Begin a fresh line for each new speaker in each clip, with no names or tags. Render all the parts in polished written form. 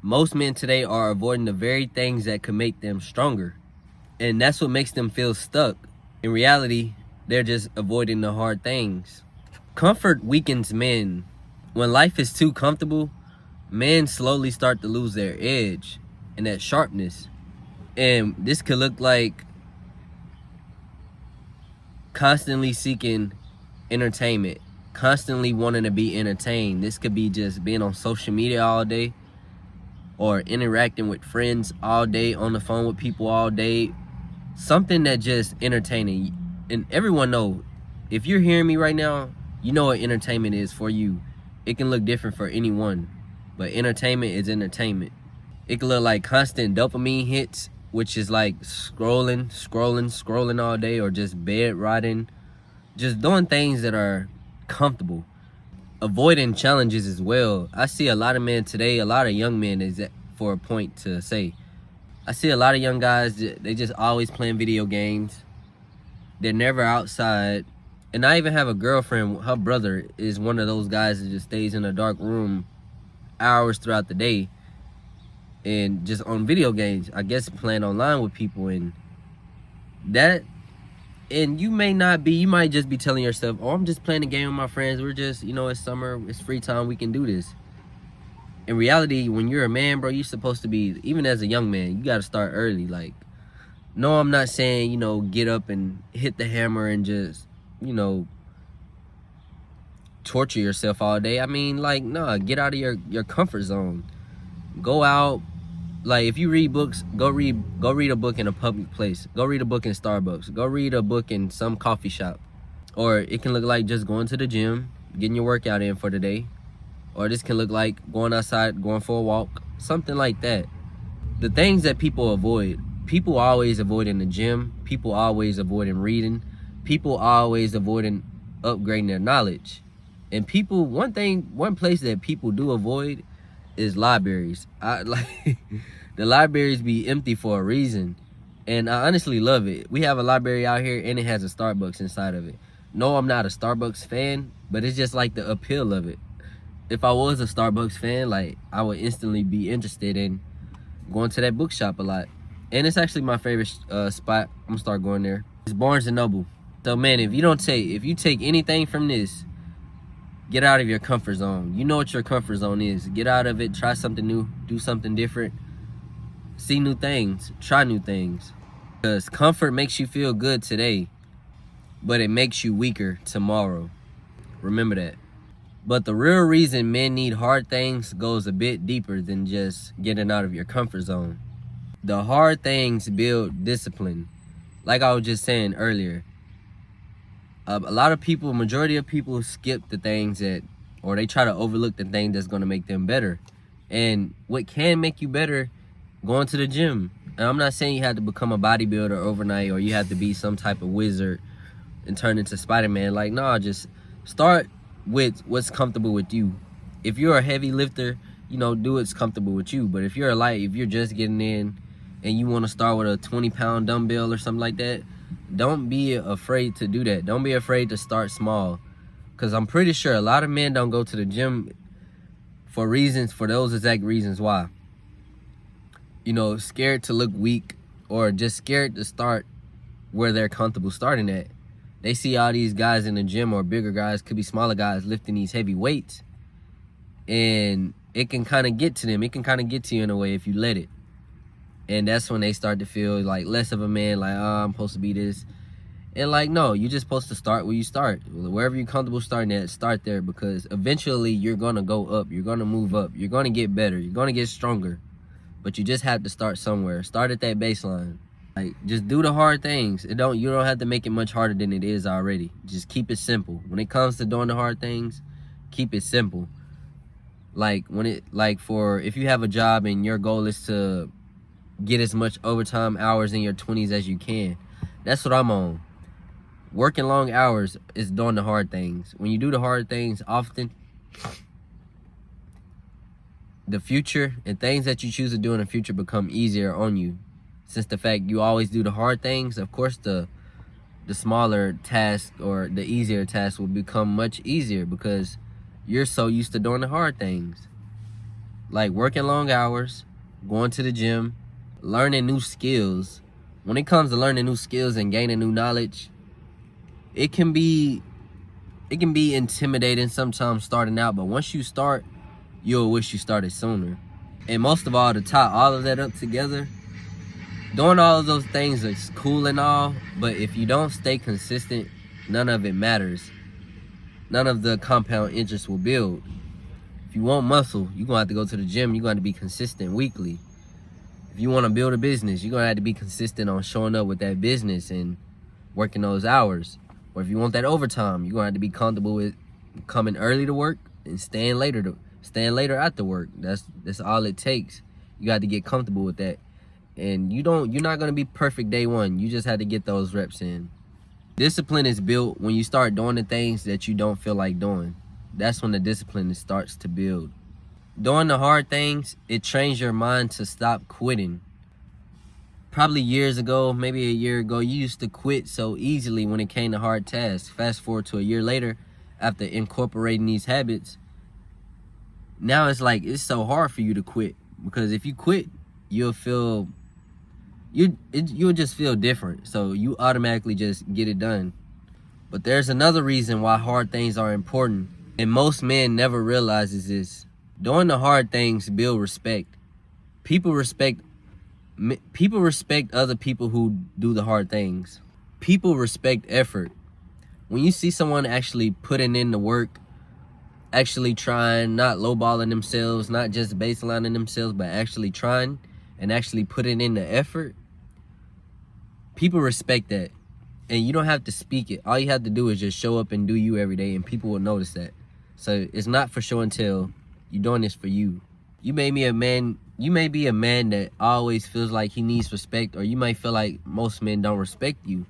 Most men today are avoiding the very things that could make them stronger. And that's what makes them feel stuck. In reality, they're just avoiding the hard things. Comfort weakens men. When life is too comfortable, men slowly start to lose their edge and that sharpness. And this could look like constantly seeking entertainment, constantly wanting to be entertained. This could be just being on social media all day, or interacting with friends all day, on the phone with people all day. Something that just entertaining. And everyone know, if you're hearing me right now, you know what entertainment is for you. It can look different for anyone, but entertainment is entertainment. It can look like constant dopamine hits, which is like scrolling all day, or just bed rotting, just doing things that are comfortable. Avoiding challenges as well. I see a lot of men today, a lot of young men, is for a point to say. I see a lot of young guys, they just always playing video games. They're never outside. And I even have a girlfriend, her brother is one of those guys that just stays in a dark room hours throughout the day and just on video games, I guess playing online with people. And you may not be, you might just be telling yourself, oh, I'm just playing a game with my friends. We're just, it's summer, it's free time, we can do this. In reality, when you're a man, bro, you're supposed to be, even as a young man, you got to start early. Like, no, I'm not saying, get up and hit the hammer and just, torture yourself all day. I mean, like, nah, get out of your comfort zone. Go out. Like, if you read books, go read a book in a public place. Go read a book in Starbucks. Go read a book in some coffee shop. Or it can look like just going to the gym, getting your workout in for the day. Or this can look like going outside, going for a walk, something like that. The things that people avoid. People always avoiding the gym. People always avoiding reading. People always avoiding upgrading their knowledge. And people, one place that people do avoid is libraries. The libraries be empty for a reason, and I honestly love it. We have a library out here, and it has a Starbucks inside of it. No, I'm not a Starbucks fan, but it's just like the appeal of it. If I was a Starbucks fan, like, I would instantly be interested in going to that bookshop a lot. And it's actually my favorite spot. I'm gonna start going there. It's Barnes and Noble. So man, if you take anything from this, get out of your comfort zone. You know what your comfort zone is. Get out of it, try something new, do something different, see new things, try new things. Because comfort makes you feel good today, but it makes you weaker tomorrow. Remember that. But the real reason men need hard things goes a bit deeper than just getting out of your comfort zone. The hard things build discipline. Like I was just saying earlier, a lot of people, majority of people skip the things or they try to overlook the thing that's going to make them better. And what can make you better, going to the gym. And I'm not saying you have to become a bodybuilder overnight, or you have to be some type of wizard and turn into Spider-Man. Like, no, just start with what's comfortable with you. If you're a heavy lifter, do what's comfortable with you. But if you're if you're just getting in and you want to start with a 20-pound dumbbell or something like that, don't be afraid to do that. Don't be afraid to start small. Because I'm pretty sure a lot of men don't go to the gym for those exact reasons why. Scared to look weak, or just scared to start where they're comfortable starting at. They see all these guys in the gym, or bigger guys, could be smaller guys, lifting these heavy weights. And it can kind of get to them. It can kind of get to you in a way if you let it. And that's when they start to feel like less of a man, like, oh, I'm supposed to be this. And like, no, you're just supposed to start where you start. Wherever you're comfortable starting at, start there, because eventually you're going to go up. You're going to move up. You're going to get better. You're going to get stronger. But you just have to start somewhere. Start at that baseline. Like, just do the hard things. You don't have to make it much harder than it is already. Just keep it simple. When it comes to doing the hard things, keep it simple. Like, if you have a job and your goal is to get as much overtime hours in your 20s as you can, that's what I'm on. Working long hours is doing the hard things. When you do the hard things often, the future and things that you choose to do in the future become easier on you. Since the fact you always do the hard things, of course the smaller task or the easier task will become much easier, because you're so used to doing the hard things. like working long hours, going to the gym, learning new skills. When it comes to learning new skills and gaining new knowledge, it can be intimidating sometimes starting out, but once you start, you'll wish you started sooner. And most of all, to tie all of that up together, doing all of those things is cool and all, but if you don't stay consistent, none of it matters. None of the compound interest will build. If you want muscle, you're gonna have to go to the gym. You're gonna have to be consistent weekly. If you want to build a business, you're gonna have to be consistent on showing up with that business and working those hours. Or if you want that overtime, you're gonna have to be comfortable with coming early to work and staying later after work. That's all it takes. You got to get comfortable with that. And you're not gonna be perfect day one. You just have to get those reps in. Discipline is built when you start doing the things that you don't feel like doing. That's when the discipline starts to build. Doing the hard things, it trains your mind to stop quitting. Probably years ago, maybe a year ago, you used to quit so easily when it came to hard tasks. Fast forward to a year later, after incorporating these habits, now it's like it's so hard for you to quit, because if you quit, you'll just feel different. So you automatically just get it done. But there's another reason why hard things are important, and most men never realizes this. Doing the hard things build respect. People respect other people who do the hard things. People respect effort. When you see someone actually putting in the work, actually trying, not lowballing themselves, not just baselining themselves, but actually trying and actually putting in the effort, people respect that. And you don't have to speak it. All you have to do is just show up and do you every day, and people will notice that. So it's not for show and tell. You're doing this for you. You may be a man that always feels like he needs respect, or you might feel like most men don't respect you.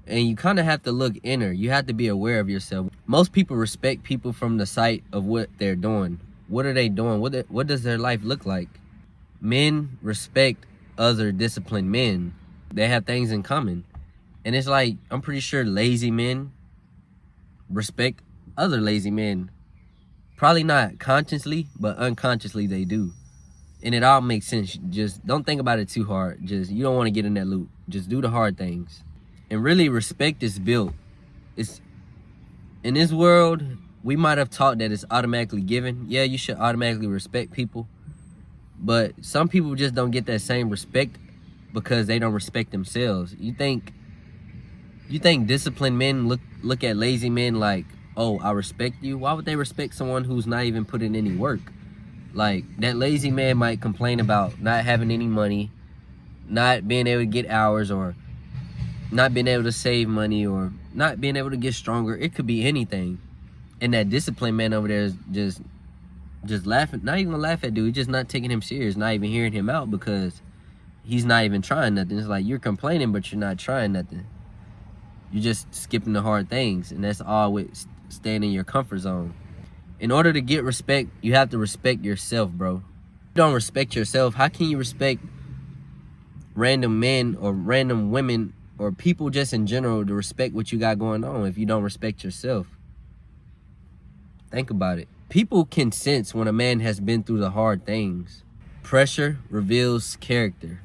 And you kind of have to look inner. You have to be aware of yourself. Most people respect people from the sight of what they're doing. What are they doing? What does their life look like? Men respect other disciplined men. They have things in common. And it's like, I'm pretty sure lazy men respect other lazy men. Probably not consciously, but unconsciously they do. And it all makes sense. Just don't think about it too hard. You don't want to get in that loop. Just do the hard things. And really, respect is built. It's in this world, we might have taught that it's automatically given. Yeah, you should automatically respect people. But some people just don't get that same respect because they don't respect themselves. You think disciplined men look at lazy men like, oh, I respect you? Why would they respect someone who's not even putting any work? Like, that lazy man might complain about not having any money, not being able to get hours, or not being able to save money, or not being able to get stronger. It could be anything. And that disciplined man over there is just laughing, not even gonna laugh at dude, just not taking him serious, not even hearing him out, because he's not even trying nothing. It's like, you're complaining, but you're not trying nothing. You're just skipping the hard things, and that's all with staying in your comfort zone. In order to get respect, you have to respect yourself, bro. If you don't respect yourself, how can you respect random men or random women or people just in general to respect what you got going on if you don't respect yourself? Think about it. People can sense when a man has been through the hard things. Pressure reveals character.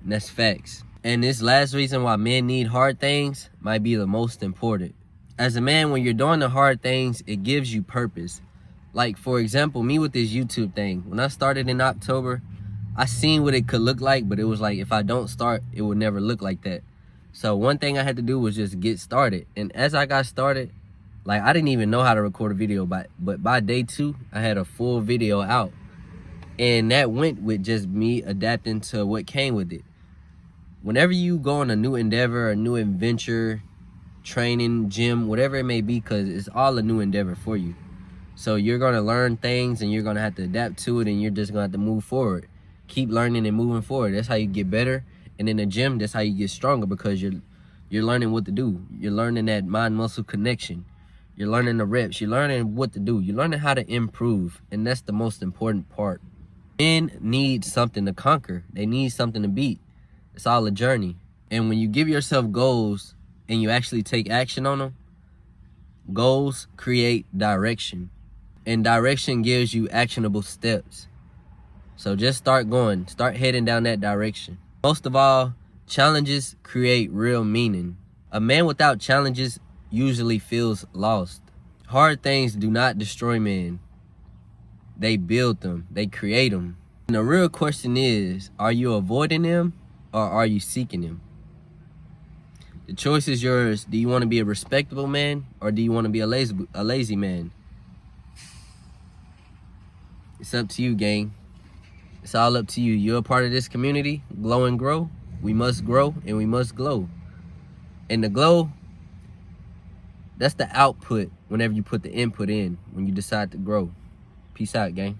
And that's facts. And this last reason why men need hard things might be the most important. As a man, when you're doing the hard things, it gives you purpose. Like, for example, me with this YouTube thing. When I started in October, I seen what it could look like, but it was like, if I don't start, it would never look like that. So one thing I had to do was just get started. And as I got started, like, I didn't even know how to record a video, but by day 2, I had a full video out. And that went with just me adapting to what came with it. Whenever you go on a new endeavor, a new adventure, training, gym, whatever it may be, because it's all a new endeavor for you. So you're going to learn things, and you're going to have to adapt to it, and you're just going to have to move forward. Keep learning and moving forward. That's how you get better. And in the gym, that's how you get stronger, because you're learning what to do. You're learning that mind-muscle connection. You're learning the reps. You're learning what to do. You're learning how to improve, and that's the most important part. Men need something to conquer. They need something to beat. It's all a journey. And when you give yourself goals and you actually take action on them, goals create direction. And direction gives you actionable steps. So just start going. Start heading down that direction. Most of all, challenges create real meaning. A man without challenges usually feels lost. Hard things do not destroy men. They build them. They create them. And the real question is, are you avoiding them or are you seeking them? The choice is yours. Do you want to be a respectable man or do you want to be a lazy man? It's up to you, gang. It's all up to you. You're a part of this community. Glow and grow. We must grow and we must glow. And the glow, that's the output whenever you put the input in, when you decide to grow. Peace out, gang.